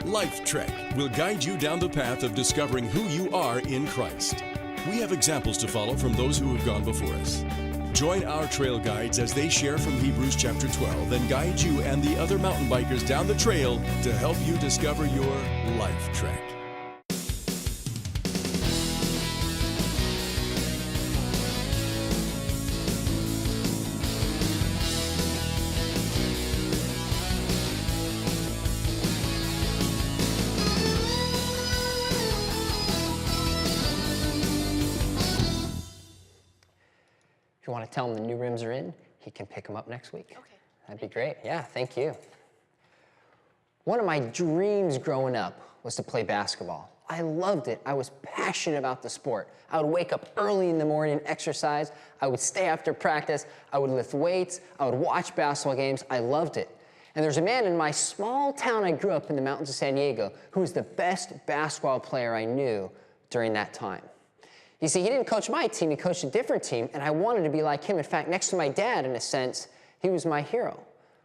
Life Trek will guide you down the path of discovering who you are in Christ. We have examples to follow from those who have gone before us. Join our trail guides as they share from Hebrews chapter 12 and guide you and the other mountain bikers down the trail to help you discover your life trek. If you want to tell him the new rims are in, he can pick them up next week. Okay. That'd be great. Yeah, thank you. One of my dreams growing up was to play basketball. I loved it. I was passionate about the sport. I would wake up early in the morning and exercise. I would stay after practice. I would lift weights. I would watch basketball games. I loved it. And there's a man in my small town I grew up in the mountains of San Diego who was the best basketball player I knew during that time. You see, he didn't coach my team, he coached a different team, and I wanted to be like him. In fact, next to my dad, in a sense, he was my hero.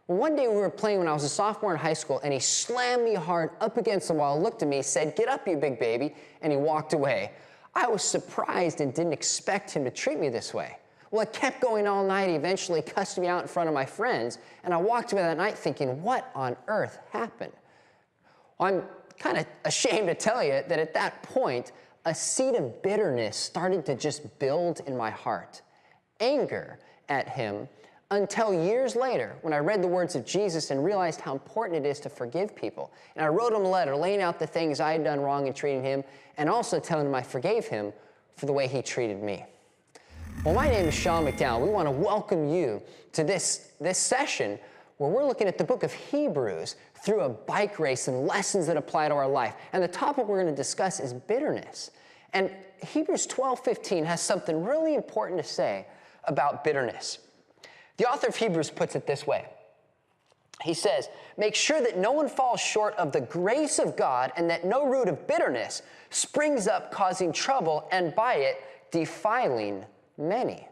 Well, one day we were playing when I was a sophomore in high school, and he slammed me hard up against the wall, looked at me, said, "Get up, you big baby," and he walked away. I was surprised and didn't expect him to treat me this way. Well, it kept going all night. He eventually cussed me out in front of my friends, and I walked away that night thinking, what on earth happened? Well, I'm kind of ashamed to tell you that at that point, a seed of bitterness started to just build in my heart. Anger at him until years later when I read the words of Jesus and realized how important it is to forgive people. And I wrote him a letter laying out the things I had done wrong in treating him and also telling him I forgave him for the way he treated me. Well, my name is Sean McDowell. We want to welcome you to this session where we're looking at the book of Hebrews through a bike race and lessons that apply to our life. And the topic we're going to discuss is bitterness. And Hebrews 12:15 has something really important to say about bitterness. The author of Hebrews puts it this way. He says, "Make sure that no one falls short of the grace of God and that no root of bitterness springs up causing trouble and by it defiling many."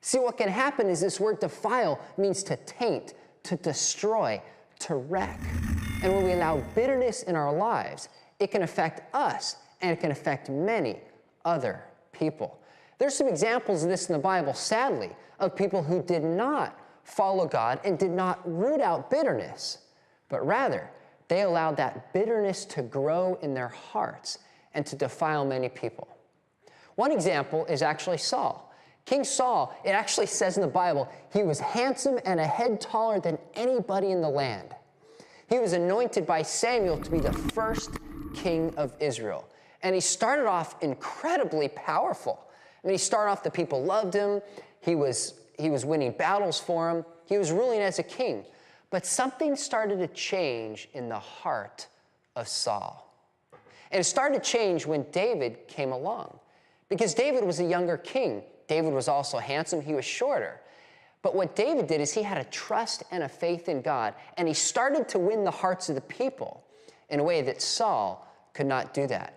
See, what can happen is this word defile means to taint, to destroy, to wreck. And when we allow bitterness in our lives, it can affect us and it can affect many other people. There's some examples of this in the Bible, sadly, of people who did not follow God and did not root out bitterness, but rather they allowed that bitterness to grow in their hearts and to defile many people. One example is actually Saul. King Saul, it actually says in the Bible, he was handsome and a head taller than anybody in the land. He was anointed by Samuel to be the first king of Israel. And he started off incredibly powerful. I mean, he started off, the people loved him. He was winning battles for him. He was ruling as a king. But something started to change in the heart of Saul. And it started to change when David came along. Because David was a younger king. David was also handsome. He was shorter. But what David did is he had a trust and a faith in God. And he started to win the hearts of the people in a way that Saul could not do that.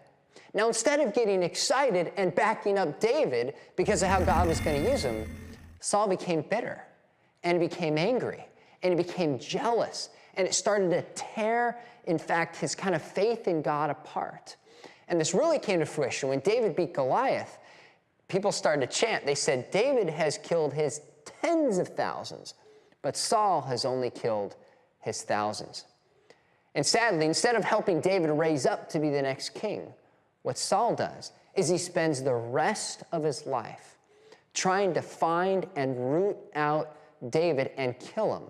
Now, instead of getting excited and backing up David because of how God was going to use him, Saul became bitter, and he became angry, and he became jealous, and it started to tear, in fact, his kind of faith in God apart. And this really came to fruition when David beat Goliath. People started to chant. They said, David has killed his tens of thousands, but Saul has only killed his thousands. And sadly, instead of helping David raise up to be the next king, what Saul does is he spends the rest of his life trying to find and root out David and kill him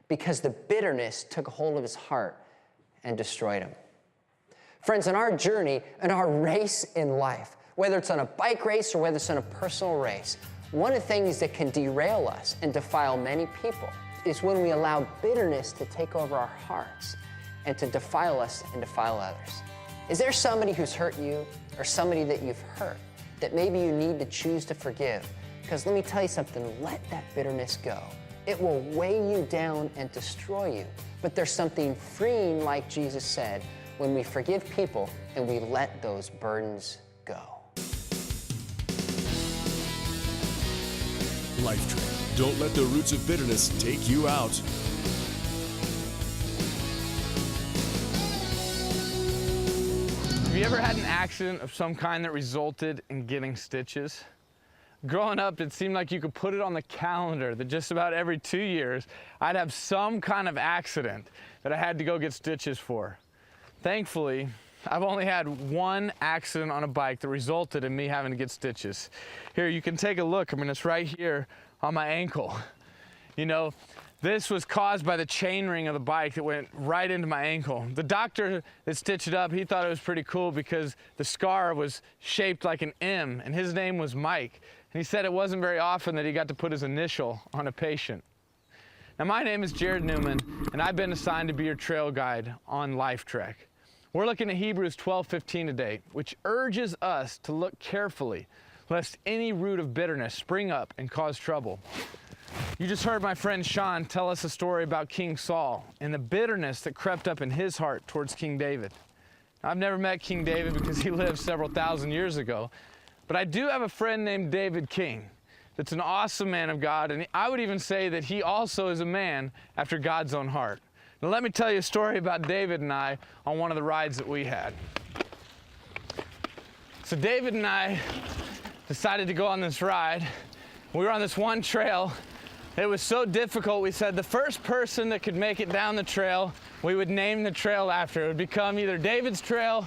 because the bitterness took a hold of his heart and destroyed him. Friends, in our journey, in our race in life, whether it's on a bike race or whether it's on a personal race, one of the things that can derail us and defile many people is when we allow bitterness to take over our hearts and to defile us and defile others. Is there somebody who's hurt you or somebody that you've hurt that maybe you need to choose to forgive? Because let me tell you something, let that bitterness go. It will weigh you down and destroy you. But there's something freeing, like Jesus said, when we forgive people and we let those burdens go. Life Trek. Don't let the roots of bitterness take you out. you ever had an accident of some kind that resulted in getting stitches? Growing up, it seemed like you could put it on the calendar that just about every 2 years, I'd have some kind of accident that I had to go get stitches for. Thankfully, I've only had one accident on a bike that resulted in me having to get stitches. Here, you can take a look. I mean, it's right here on my ankle. You know, this was caused by the chain ring of the bike that went right into my ankle. The doctor that stitched it up, he thought it was pretty cool because the scar was shaped like an M, and his name was Mike. And he said it wasn't very often that he got to put his initial on a patient. Now, my name is Jared Newman, and I've been assigned to be your trail guide on Life Trek. We're looking at Hebrews 12:15 today, which urges us to look carefully lest any root of bitterness spring up and cause trouble. You just heard my friend Sean tell us a story about King Saul and the bitterness that crept up in his heart towards King David. I've never met King David because he lived several thousand years ago, but I do have a friend named David King that's an awesome man of God, and I would even say that he also is a man after God's own heart. Now let me tell you a story about David and I on one of the rides that we had. So David and I decided to go on this ride. We were on this one trail. It was so difficult, we said the first person that could make it down the trail, we would name the trail after. It would become either David's trail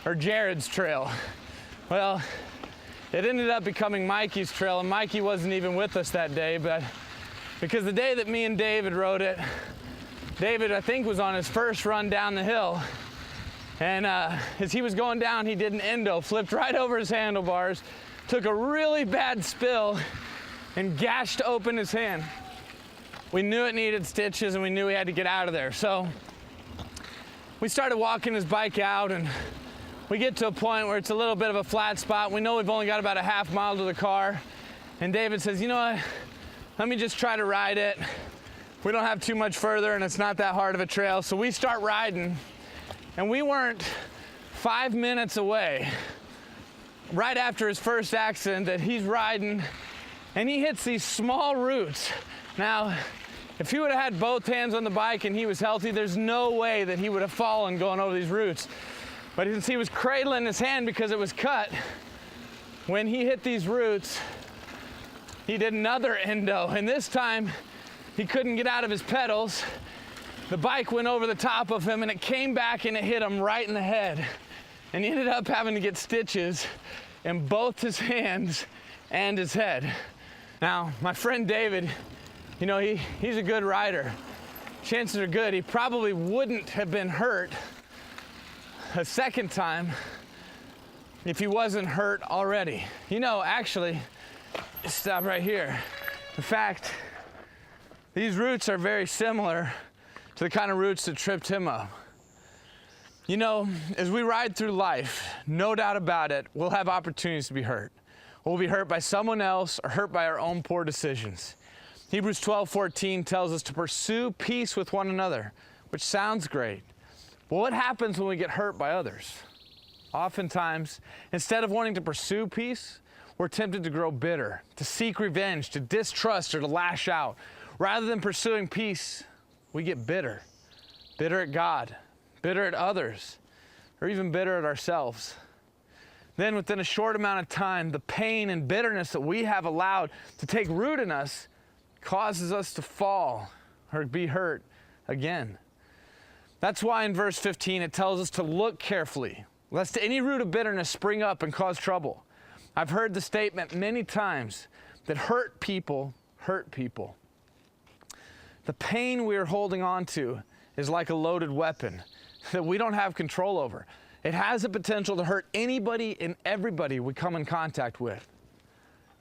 or Jared's trail. Well, it ended up becoming Mikey's trail, and Mikey wasn't even with us that day, but because the day that me and David rode it, David, I think, was on his first run down the hill, and as he was going down, he did an endo, flipped right over his handlebars, took a really bad spill, and gashed open his hand. We knew it needed stitches, and we knew we had to get out of there. So we started walking his bike out, and we get to a point where it's a little bit of a flat spot. We know we've only got about a half mile to the car, and David says, you know what, let me just try to ride it. We don't have too much further, and it's not that hard of a trail. So we start riding, and we weren't 5 minutes away, right after his first accident, that he's riding, and he hits these small roots. Now, if he would have had both hands on the bike and he was healthy, there's no way that he would have fallen going over these roots. But since he was cradling his hand because it was cut, when he hit these roots, he did another endo, and this time he couldn't get out of his pedals. The bike went over the top of him, and it came back and it hit him right in the head. And he ended up having to get stitches in both his hands and his head. Now, my friend David, you know, he's a good rider. Chances are good he probably wouldn't have been hurt a second time if he wasn't hurt already. You know, actually, stop right here. In fact, these roots are very similar to the kind of roots that tripped him up. You know, as we ride through life, no doubt about it, we'll have opportunities to be hurt. We'll be hurt by someone else or hurt by our own poor decisions. Hebrews 12:14 tells us to pursue peace with one another, which sounds great. But what happens when we get hurt by others? Oftentimes, instead of wanting to pursue peace, we're tempted to grow bitter, to seek revenge, to distrust, or to lash out. Rather than pursuing peace, we get bitter. Bitter at God, bitter at others, or even bitter at ourselves. Then within a short amount of time, the pain and bitterness that we have allowed to take root in us causes us to fall or be hurt again. That's why in verse 15 it tells us to look carefully, lest any root of bitterness spring up and cause trouble. I've heard the statement many times that hurt people hurt people. The pain we are holding on to is like a loaded weapon that we don't have control over. It has the potential to hurt anybody and everybody we come in contact with.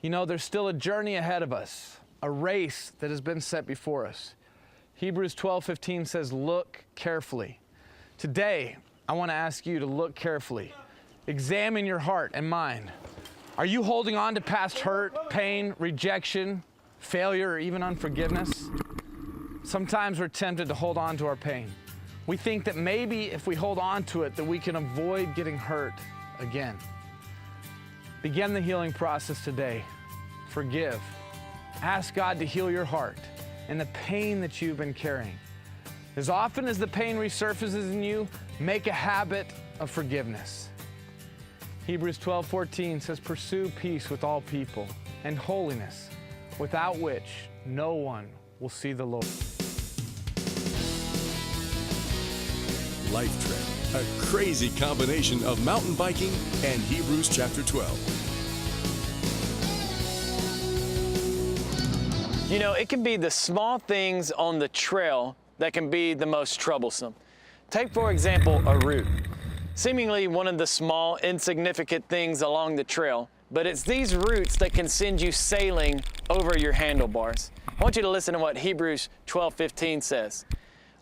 You know, there's still a journey ahead of us, a race that has been set before us. Hebrews 12:15 says, look carefully. Today, I want to ask you to look carefully. Examine your heart and mind. Are you holding on to past hurt, pain, rejection, failure, or even unforgiveness? Sometimes we're tempted to hold on to our pain. We think that maybe if we hold on to it, that we can avoid getting hurt again. Begin the healing process today. Forgive. Ask God to heal your heart and the pain that you've been carrying. As often as the pain resurfaces in you, make a habit of forgiveness. Hebrews 12:14 says, pursue peace with all people and holiness, without which no one will see the Lord. Life Trek, a crazy combination of mountain biking and Hebrews chapter 12. You know, it can be the small things on the trail that can be the most troublesome. Take, for example, a route. Seemingly one of the small, insignificant things along the trail, but it's these roots that can send you sailing over your handlebars. I want you to listen to what Hebrews 12:15 says.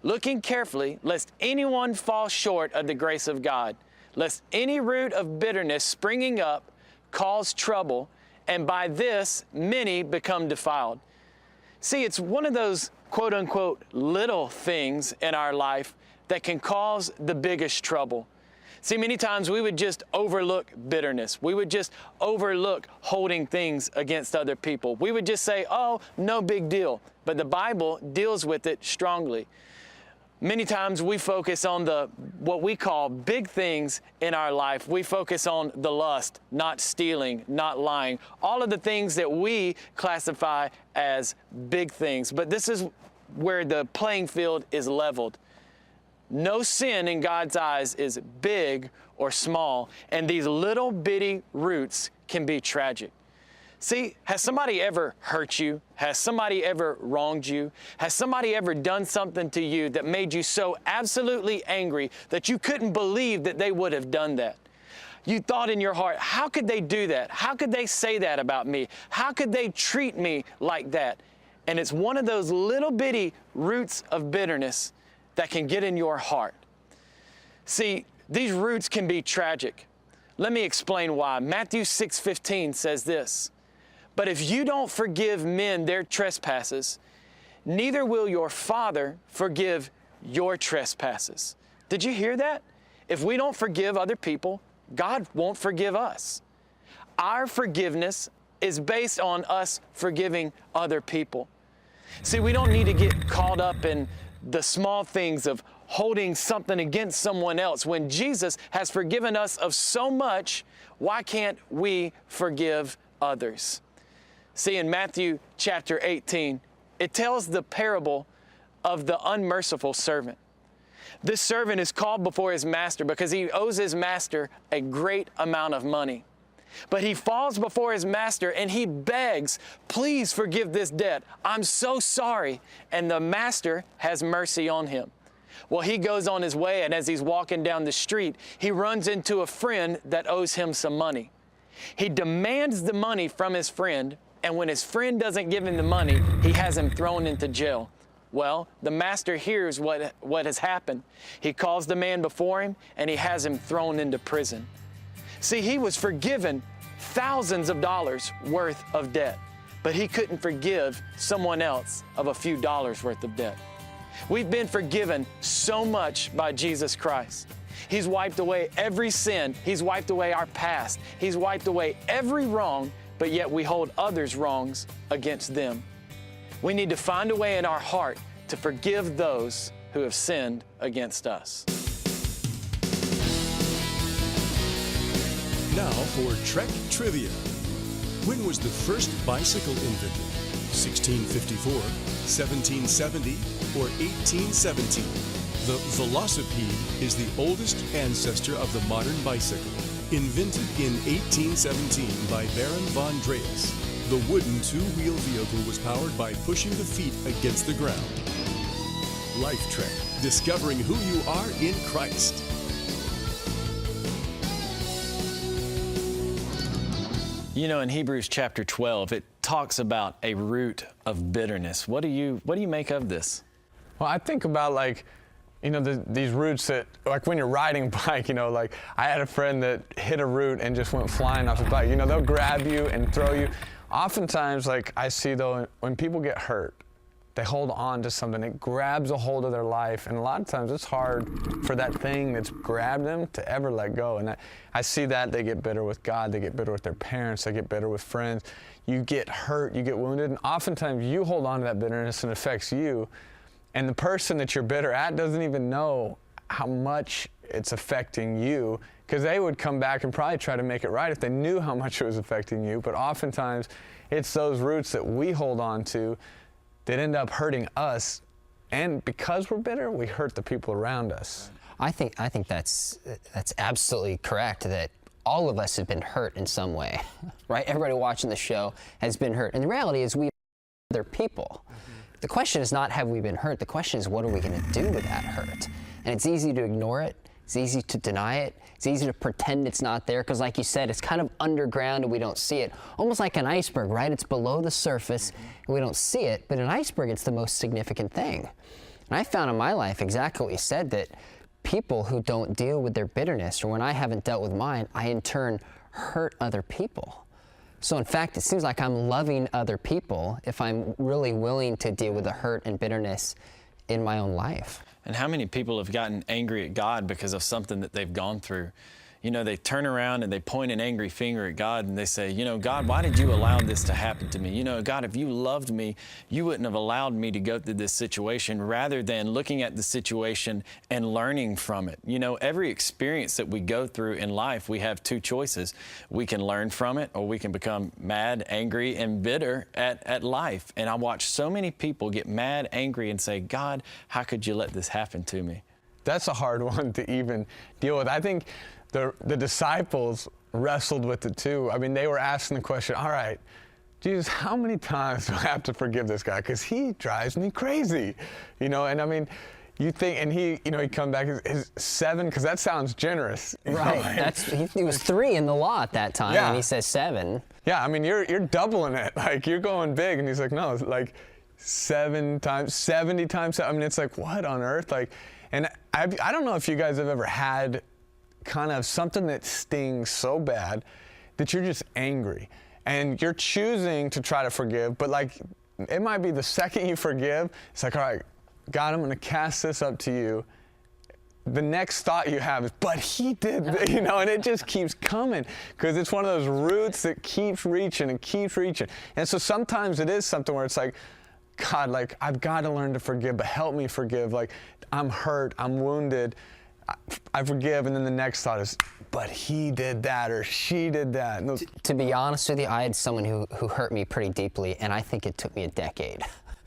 Looking carefully, lest anyone fall short of the grace of God, lest any root of bitterness springing up cause trouble, and by this many become defiled. See, it's one of those quote-unquote little things in our life that can cause the biggest trouble. See, many times we would just overlook bitterness. We would just overlook holding things against other people. We would just say, oh, no big deal. But the Bible deals with it strongly. Many times we focus on what we call big things in our life. We focus on the lust, not stealing, not lying, all of the things that we classify as big things. But this is where the playing field is leveled. No sin in God's eyes is big or small, and these little bitty roots can be tragic. See, has somebody ever hurt you? Has somebody ever wronged you? Has somebody ever done something to you that made you so absolutely angry that you couldn't believe that they would have done that? You thought in your heart, how could they do that? How could they say that about me? How could they treat me like that? And it's one of those little bitty roots of bitterness that can get in your heart. See, these roots can be tragic. Let me explain why. Matthew 6:15 says this, but if you don't forgive men their trespasses, neither will your Father forgive your trespasses. Did you hear that? If we don't forgive other people, God won't forgive us. Our forgiveness is based on us forgiving other people. See, we don't need to get caught up in the small things of holding something against someone else. When Jesus has forgiven us of so much, why can't we forgive others? See, in Matthew chapter 18, it tells the parable of the unmerciful servant. This servant is called before his master because he owes his master a great amount of money. But he falls before his master and he begs, please forgive this debt. I'm so sorry. And the master has mercy on him. Well, he goes on his way, and as he's walking down the street, he runs into a friend that owes him some money. He demands the money from his friend, and when his friend doesn't give him the money, he has him thrown into jail. Well, the master hears what has happened. He calls the man before him, and he has him thrown into prison. See, he was forgiven thousands of dollars worth of debt, but he couldn't forgive someone else of a few dollars worth of debt. We've been forgiven so much by Jesus Christ. He's wiped away every sin. He's wiped away our past. He's wiped away every wrong, but yet we hold others' wrongs against them. We need to find a way in our heart to forgive those who have sinned against us. Now for Trek Trivia. When was the first bicycle invented? 1654, 1770, or 1817? The velocipede is the oldest ancestor of the modern bicycle. Invented in 1817 by Baron von Dreis, the wooden two-wheel vehicle was powered by pushing the feet against the ground. Life Trek, discovering who you are in Christ. You know, in Hebrews chapter 12, it talks about a root of bitterness. What do you make of this? Well, I think about these roots that, like when you're riding a bike, like I had a friend that hit a root and just went flying off the bike. They'll grab you and throw you. Oftentimes, like I see though, when people get hurt, they hold on to something. It grabs a hold of their life. And a lot of times it's hard for that thing that's grabbed them to ever let go. And I see that they get bitter with God. They get bitter with their parents. They get bitter with friends. You get hurt. You get wounded. And oftentimes you hold on to that bitterness and it affects you. And the person that you're bitter at doesn't even know how much it's affecting you. because they would come back and probably try to make it right if they knew how much it was affecting you. But oftentimes, it's those roots that we hold on to that end up hurting us. And because we're bitter, we hurt the people around us. I think that's absolutely correct, that all of us have been hurt in some way, right? Everybody watching the show has been hurt. And the reality is we are other people. The question is not have we been hurt, the question is what are we going to do with that hurt? And it's easy to ignore it, it's easy to deny it, it's easy to pretend it's not there, because like you said, it's kind of underground and we don't see it. Almost like an iceberg, right? It's below the surface and we don't see it, but an iceberg, it's the most significant thing. And I found in my life exactly what you said, that people who don't deal with their bitterness, or when I haven't dealt with mine, I in turn hurt other people. So in fact, it seems like I'm loving other people if I'm really willing to deal with the hurt and bitterness in my own life. And how many people have gotten angry at God because of something that they've gone through? You know, they turn around and they point an angry finger at God and they say, you know, God, why did you allow this to happen to me? You know, God, if you loved me, you wouldn't have allowed me to go through this situation, rather than looking at the situation and learning from it. You know, every experience that we go through in life, we have two choices. We can learn from it, or we can become mad, angry, and bitter at life. And I watch so many people get mad, angry, and say, God, how could you let this happen to me? That's a hard one to even deal with. I think the disciples wrestled with it too. I mean, they were asking the question, all right, Jesus, how many times do I have to forgive this guy? Because he drives me crazy, you know? And I mean, you think, and he, you know, he'd come back, his 7, because that sounds generous. Right, he was 3 in the law at that time, and he says 7. Yeah, I mean, you're doubling it, like you're going big, and he's like, no, it's like 7 times, 70 times, I mean, it's like, what on earth? Like, and I don't know if you guys have ever had kind of something that stings so bad that you're just angry and you're choosing to try to forgive, but like it might be the second you forgive, it's like, all right, God, I'm going to cast this up to you. The next thought you have is, but he did, you know, and it just keeps coming because it's one of those roots that keeps reaching and keeps reaching. And so sometimes it is something where it's like, God, like I've got to learn to forgive, but help me forgive. Like I'm hurt, I'm wounded, I forgive, and then the next thought is, but he did that or she did that. To be honest with you, I had someone who hurt me pretty deeply, and I think it took me a decade.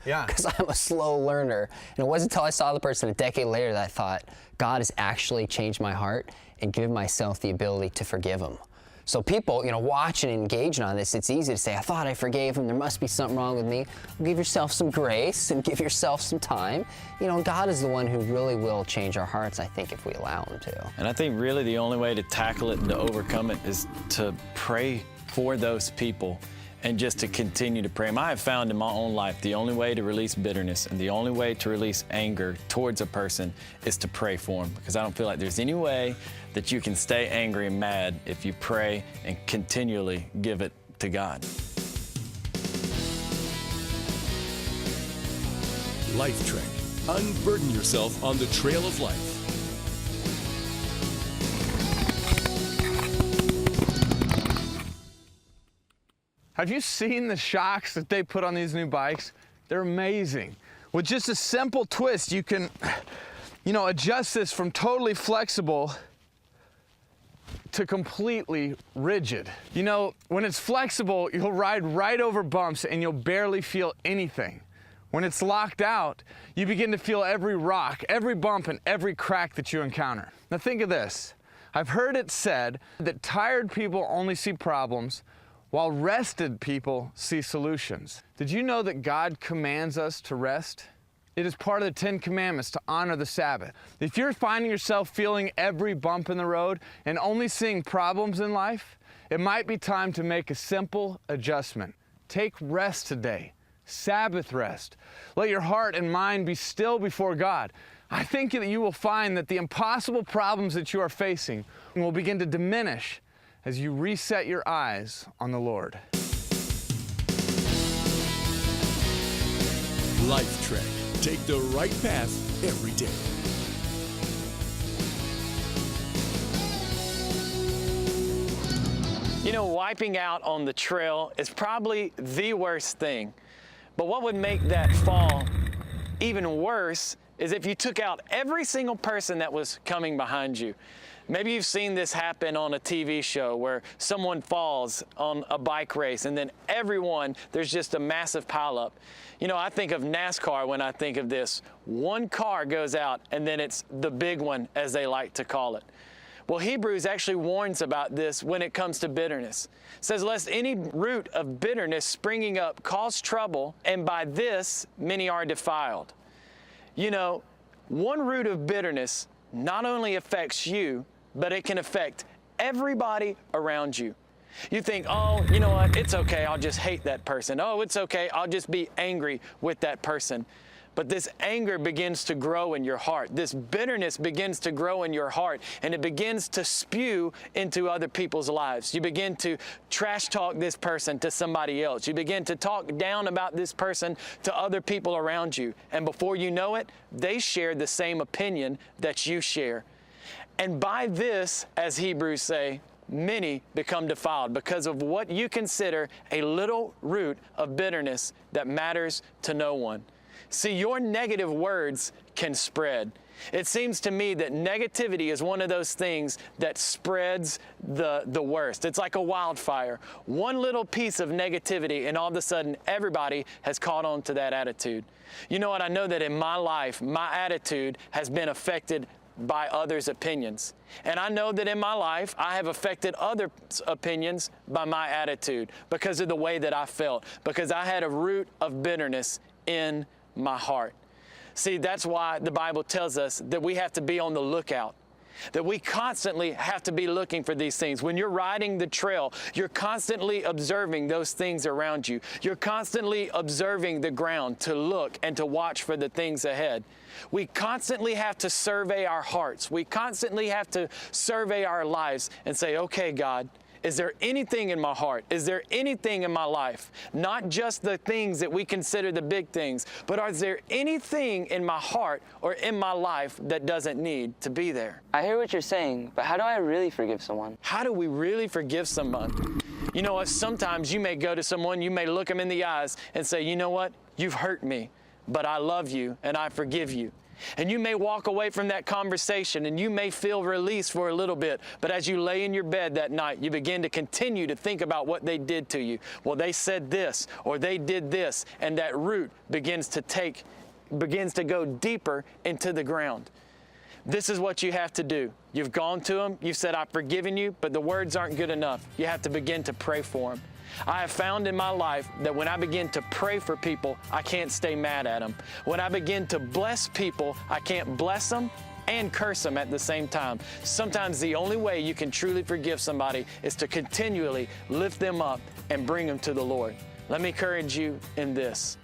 Yeah. Because I'm a slow learner. And it wasn't until I saw the person a decade later that I thought, God has actually changed my heart and given myself the ability to forgive him. So people, you know, watching and engaging on this, it's easy to say, I thought I forgave him, there must be something wrong with me. Give yourself some grace and give yourself some time. You know, God is the one who really will change our hearts, I think, if we allow him to. And I think really the only way to tackle it and to overcome it is to pray for those people and just to continue to pray. And I have found in my own life the only way to release bitterness and the only way to release anger towards a person is to pray for them, because I don't feel like there's any way that you can stay angry and mad if you pray and continually give it to God. Life Trek. Unburden yourself on the trail of life. Have you seen the shocks that they put on these new bikes? They're amazing. With just a simple twist, you can, you know, adjust this from totally flexible to completely rigid. You know, when it's flexible, you'll ride right over bumps and you'll barely feel anything. When it's locked out, you begin to feel every rock, every bump, and every crack that you encounter. Now think of this. I've heard it said that tired people only see problems, while rested people see solutions. Did you know that God commands us to rest? It is part of the 10 Commandments to honor the Sabbath. If you're finding yourself feeling every bump in the road and only seeing problems in life, it might be time to make a simple adjustment. Take rest today, Sabbath rest. Let your heart and mind be still before God. I think that you will find that the impossible problems that you are facing will begin to diminish as you reset your eyes on the Lord. Life Trek. Take the right path every day. You know, wiping out on the trail is probably the worst thing. But what would make that fall even worse is if you took out every single person that was coming behind you. Maybe you've seen this happen on a TV show where someone falls on a bike race and then there's just a massive pileup. You know, I think of NASCAR when I think of this. One car goes out and then it's the big one, as they like to call it. Well, Hebrews actually warns about this when it comes to bitterness. It says, lest any root of bitterness springing up cause trouble, and by this many are defiled. You know, one root of bitterness not only affects you, but it can affect everybody around you. You think, oh, you know what, it's okay, I'll just hate that person. Oh, it's okay, I'll just be angry with that person. But this anger begins to grow in your heart. This bitterness begins to grow in your heart, and it begins to spew into other people's lives. You begin to trash talk this person to somebody else. You begin to talk down about this person to other people around you. And before you know it, they share the same opinion that you share. And by this, as Hebrews say, many become defiled because of what you consider a little root of bitterness that matters to no one. See, your negative words can spread. It seems to me that negativity is one of those things that spreads the worst. It's like a wildfire. One little piece of negativity and all of a sudden everybody has caught on to that attitude. You know what? I know that in my life, my attitude has been affected by others' opinions. And I know that in my life, I have affected others' opinions by my attitude because of the way that I felt, because I had a root of bitterness in my heart. See, that's why the Bible tells us that we have to be on the lookout, that we constantly have to be looking for these things. When you're riding the trail, you're constantly observing those things around you. You're constantly observing the ground to look and to watch for the things ahead. We constantly have to survey our hearts. We constantly have to survey our lives and say, okay, God, is there anything in my heart? Is there anything in my life? Not just the things that we consider the big things, but is there anything in my heart or in my life that doesn't need to be there? I hear what you're saying, but how do I really forgive someone? How do we really forgive someone? You know what? Sometimes you may go to someone, you may look them in the eyes and say, you know what? You've hurt me, but I love you and I forgive you. And you may walk away from that conversation and you may feel released for a little bit, but as you lay in your bed that night, you begin to continue to think about what they did to you. Well, they said this or they did this, and that root begins to go deeper into the ground. This is what you have to do. You've gone to them, you've said, I've forgiven you, but the words aren't good enough. You have to begin to pray for them. I have found in my life that when I begin to pray for people, I can't stay mad at them. When I begin to bless people, I can't bless them and curse them at the same time. Sometimes the only way you can truly forgive somebody is to continually lift them up and bring them to the Lord. Let me encourage you in this.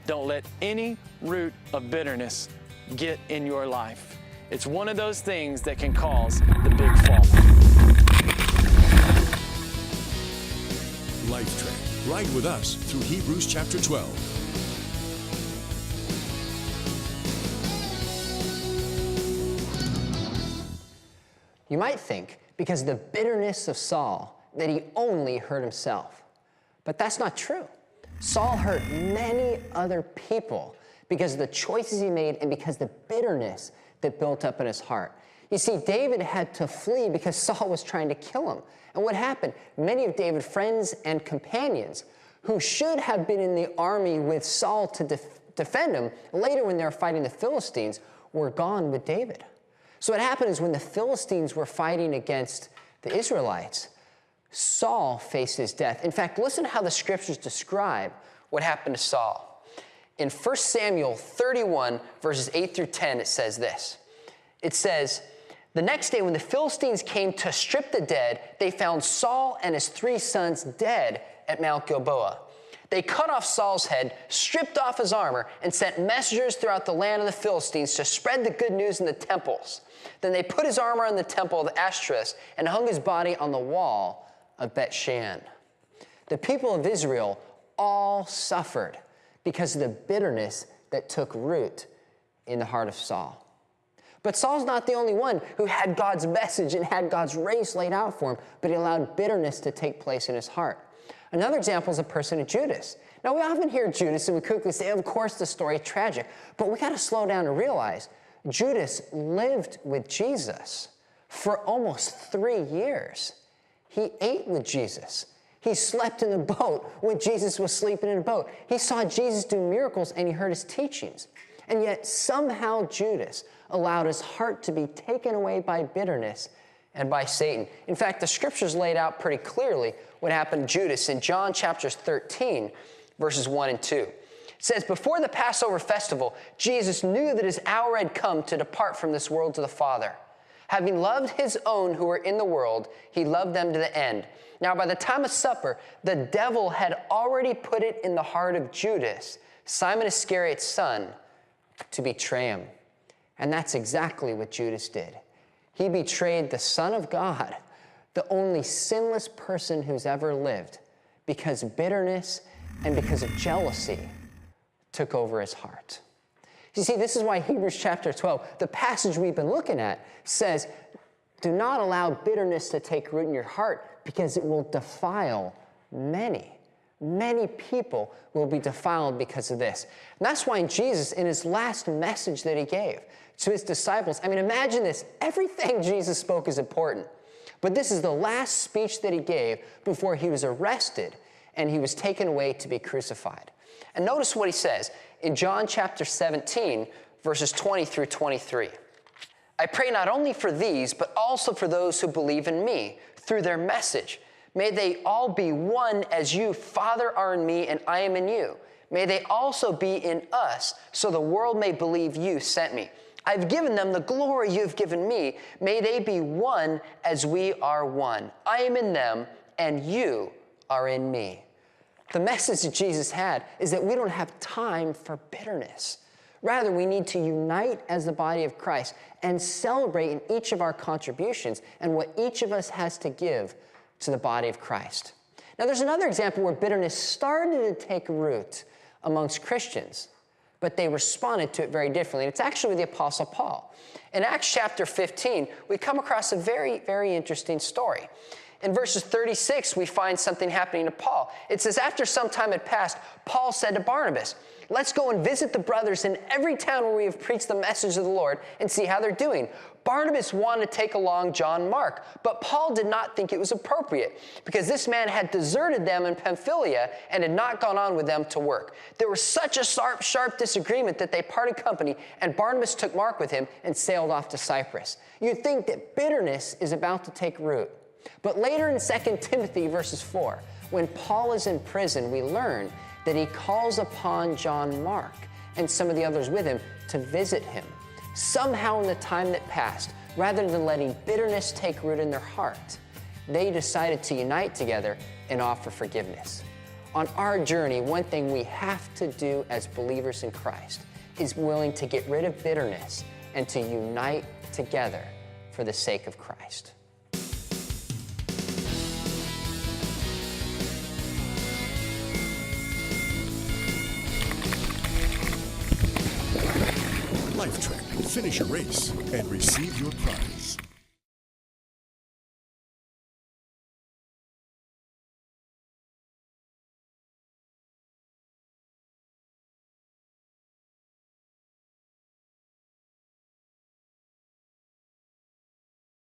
Don't let any root of bitterness get in your life. It's one of those things that can cause the big fall. Life Track. Ride with us through Hebrews chapter 12. You might think, because of the bitterness of Saul, that he only hurt himself. But that's not true. Saul hurt many other people because of the choices he made and because of the bitterness that built up in his heart. You see, David had to flee because Saul was trying to kill him. And what happened? Many of David's friends and companions who should have been in the army with Saul to defend him, later when they were fighting the Philistines, were gone with David. So what happened is when the Philistines were fighting against the Israelites, Saul faced his death. In fact, listen to how the scriptures describe what happened to Saul. In 1 Samuel 31, verses 8 through 10, it says this. It says, the next day when the Philistines came to strip the dead, they found Saul and his 3 sons dead at Mount Gilboa. They cut off Saul's head, stripped off his armor, and sent messengers throughout the land of the Philistines to spread the good news in the temples. Then they put his armor in the temple of Ashtoreth and hung his body on the wall of Bet-Shan. The people of Israel all suffered because of the bitterness that took root in the heart of Saul. But Saul's not the only one who had God's message and had God's race laid out for him, but he allowed bitterness to take place in his heart. Another example is the person of Judas. Now, we often hear Judas and we quickly say, of course, the story is tragic, but we got to slow down and realize Judas lived with Jesus For almost 3 years, he ate with Jesus. He slept in a boat when Jesus was sleeping in a boat. He saw Jesus do miracles and he heard his teachings. And yet somehow Judas allowed his heart to be taken away by bitterness and by Satan. In fact, the scriptures laid out pretty clearly what happened to Judas in John chapters 13, verses 1 and 2. It says, before the Passover festival, Jesus knew that his hour had come to depart from this world to the Father. Having loved his own who were in the world, he loved them to the end. Now, by the time of supper, the devil had already put it in the heart of Judas, Simon Iscariot's son, to betray him. And that's exactly what Judas did. He betrayed the Son of God, the only sinless person who's ever lived, because bitterness and because of jealousy took over his heart. You see, this is why Hebrews chapter 12, the passage we've been looking at, says, do not allow bitterness to take root in your heart, because it will defile many. Many people will be defiled because of this. And that's why Jesus, in his last message that he gave to his disciples, I mean, imagine this. Everything Jesus spoke is important. But this is the last speech that he gave before he was arrested and he was taken away to be crucified. And notice what he says in John chapter 17, verses 20 through 23. I pray not only for these, but also for those who believe in me through their message. May they all be one as you, Father, are in me and I am in you. May they also be in us, so the world may believe you sent me. I've given them the glory you have given me. May they be one as we are one. I am in them and you are in me. The message that Jesus had is that we don't have time for bitterness. Rather, we need to unite as the body of Christ and celebrate in each of our contributions and what each of us has to give to the body of Christ. Now, there's another example where bitterness started to take root amongst Christians, but they responded to it very differently. And it's actually with the Apostle Paul. In Acts chapter 15, we come across a very, very interesting story. In verses 36, we find something happening to Paul. It says, after some time had passed, Paul said to Barnabas, let's go and visit the brothers in every town where we have preached the message of the Lord and see how they're doing. Barnabas wanted to take along John Mark, but Paul did not think it was appropriate because this man had deserted them in Pamphylia and had not gone on with them to work. There was such a sharp disagreement that they parted company, and Barnabas took Mark with him and sailed off to Cyprus. You'd think that bitterness is about to take root. But later in 2 Timothy verses 4, when Paul is in prison, we learn that he calls upon John Mark and some of the others with him to visit him. Somehow in the time that passed, rather than letting bitterness take root in their heart, they decided to unite together and offer forgiveness. On our journey, one thing we have to do as believers in Christ is willing to get rid of bitterness and to unite together for the sake of Christ. Life Track. Finish your race and receive your prize.